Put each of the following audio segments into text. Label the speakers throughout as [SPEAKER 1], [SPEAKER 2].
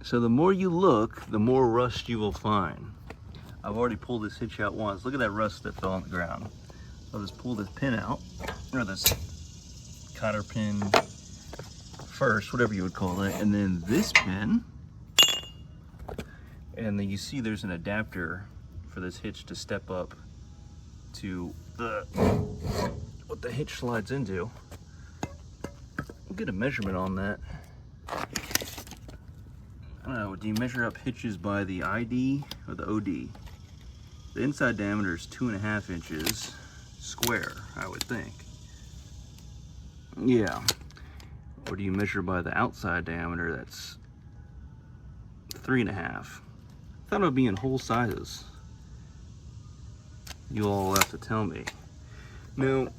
[SPEAKER 1] So the more you look, the more rust you will find. I've already pulled this hitch out once. Look at that rust that fell on the ground. I'll just pull this pin out, or this cotter pin first, whatever you would call it, and then this pin. And then you see there's an adapter for this hitch to step up to what the hitch slides into. We'll get a measurement on that. I don't know, do you measure up hitches by the ID or the OD? The inside diameter is 2.5 inches square, I would think. Yeah. Or do you measure by the outside diameter? That's 3.5. I thought it would be in whole sizes. You all have to tell me. Now,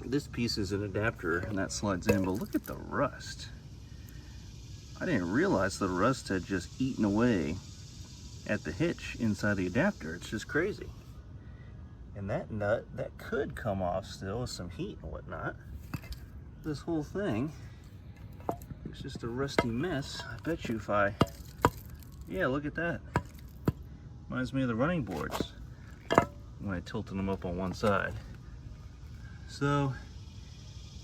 [SPEAKER 1] this piece is an adapter and that slides in, but look at the rust. I didn't realize the rust had just eaten away at the hitch inside the adapter. It's just crazy. And that nut, that could come off still with some heat and whatnot. This whole thing is just a rusty mess. I bet you if yeah, look at that. Reminds me of the running boards when I tilted them up on one side. So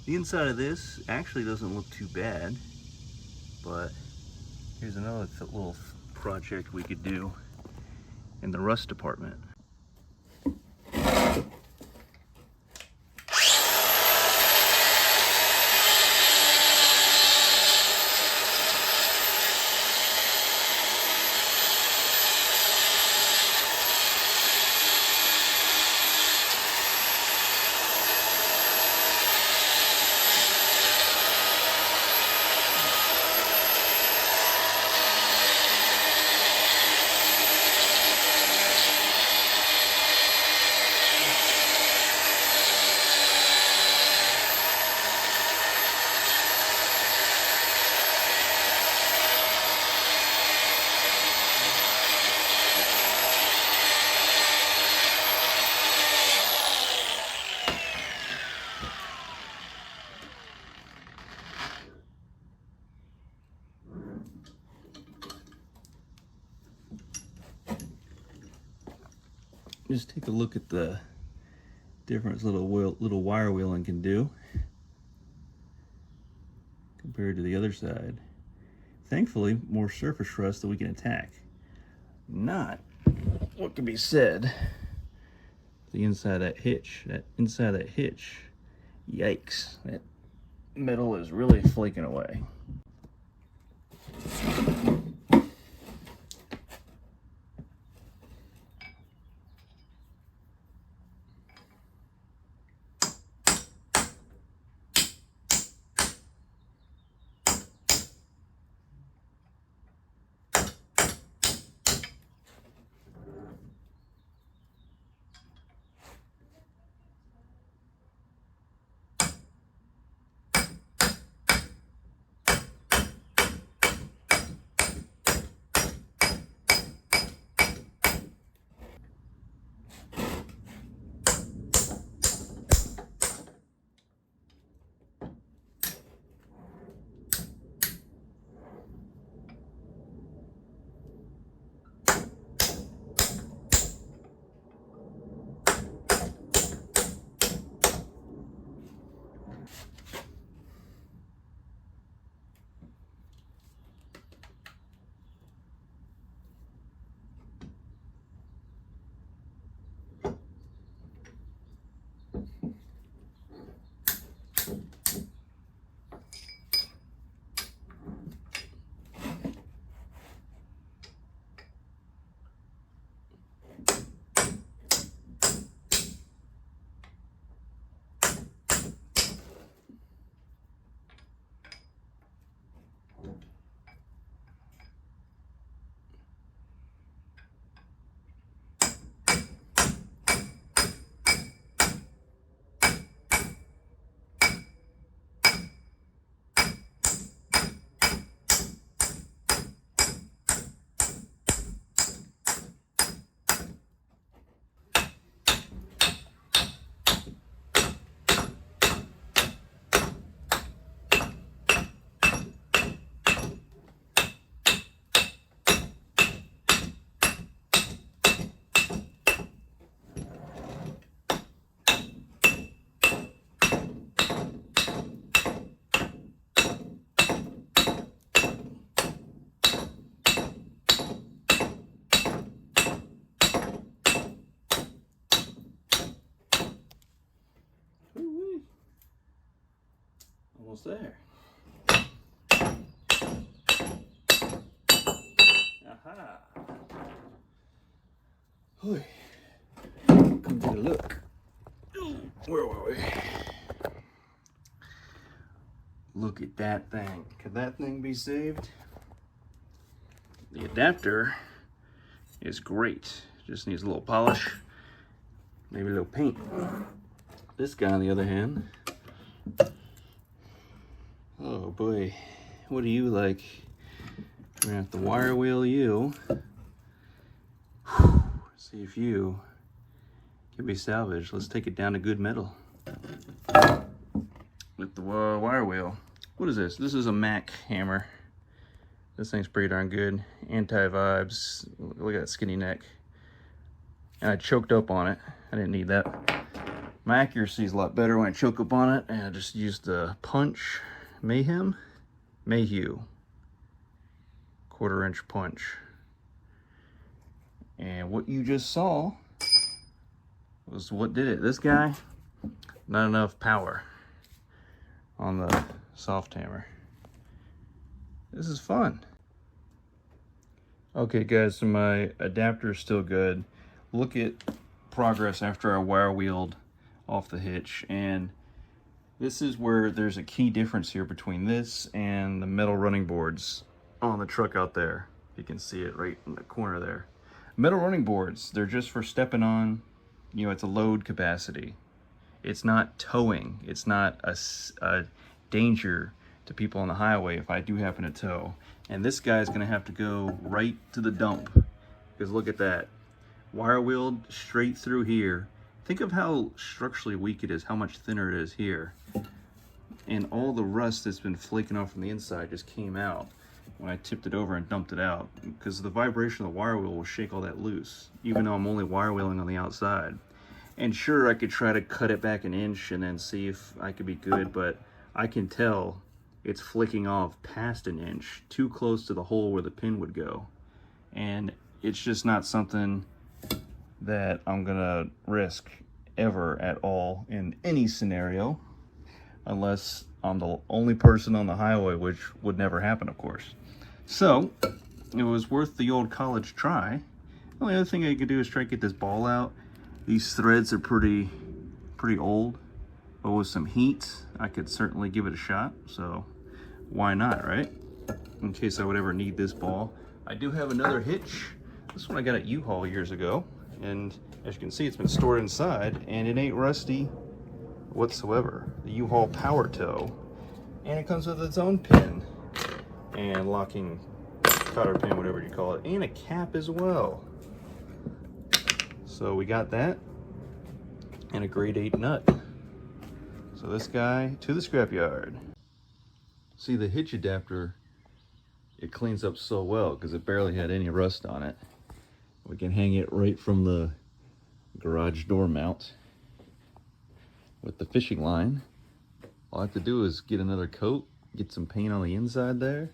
[SPEAKER 1] the inside of this actually doesn't look too bad, but here's another little project we could do in the rust department. Just take a look at the difference little wire wheeling can do compared to the other side. Thankfully, more surface rust that we can attack. Not what can be said. The inside of that hitch, yikes, that metal is really flaking away. there. Aha. Hoi. Come take a look. Where were we? Look at that thing. Could that thing be saved? The adapter is great. Just needs a little polish, maybe a little paint. This guy, on the other hand, oh boy, what do you like? We're gonna have to wire wheel you. See if you can be salvaged. Let's take it down to good metal with the wire wheel. What is this? This is a Mac hammer. This thing's pretty darn good. Anti-vibes. Look at that skinny neck. And I choked up on it. I didn't need that. My accuracy is a lot better when I choke up on it. And I just used the punch. Mayhew. 1/4 inch punch. And what you just saw was what did it. This guy, not enough power on the soft hammer. This is fun. Okay guys, so my adapter is still good. Look at progress after I wire wheeled off the hitch, and this is where there's a key difference here between this and the metal running boards on the truck out there. You can see it right in the corner there. Metal running boards, they're just for stepping on, you know, it's a load capacity. It's not towing. It's not a danger to people on the highway if I do happen to tow. And this guy's gonna have to go right to the dump, because look at that. Wire wheeled straight through here. Think of how structurally weak it is, how much thinner it is here. And all the rust that's been flaking off from the inside just came out when I tipped it over and dumped it out, because the vibration of the wire wheel will shake all that loose, even though I'm only wire wheeling on the outside. And sure, I could try to cut it back 1 inch and then see if I could be good, but I can tell it's flicking off past 1 inch, too close to the hole where the pin would go. And it's just not something that I'm gonna risk ever at all in any scenario, unless I'm the only person on the highway, which would never happen, of course. So it was worth the old college try. The only other thing I could do is try to get this ball out. These threads are pretty old, but with some heat, I could certainly give it a shot. So why not, right? In case I would ever need this ball. I do have another hitch. This one I got at U-Haul years ago, and as you can see, it's been stored inside, and it ain't rusty whatsoever. The U-Haul Power Tow, and it comes with its own pin and locking cotter pin, whatever you call it, and a cap as well. So we got that and a grade 8 nut. So this guy to the scrapyard. See, the hitch adapter, it cleans up so well because it barely had any rust on it. We can hang it right from the garage door mount with the fishing line. All I have to do is get another coat, get some paint on the inside there,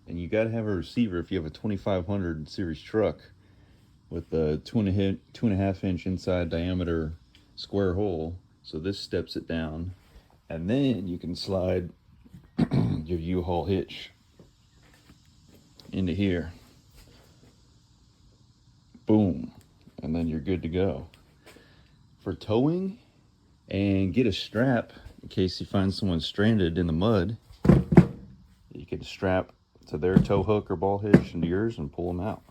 [SPEAKER 1] and you got to have a receiver if you have a 2500 series truck with a 2.5 inch inside diameter square hole. So this steps it down, and then you can slide your U-Haul hitch into here. Boom, and then you're good to go. For towing, and get a strap in case you find someone stranded in the mud. You can strap to their tow hook or ball hitch into yours and pull them out.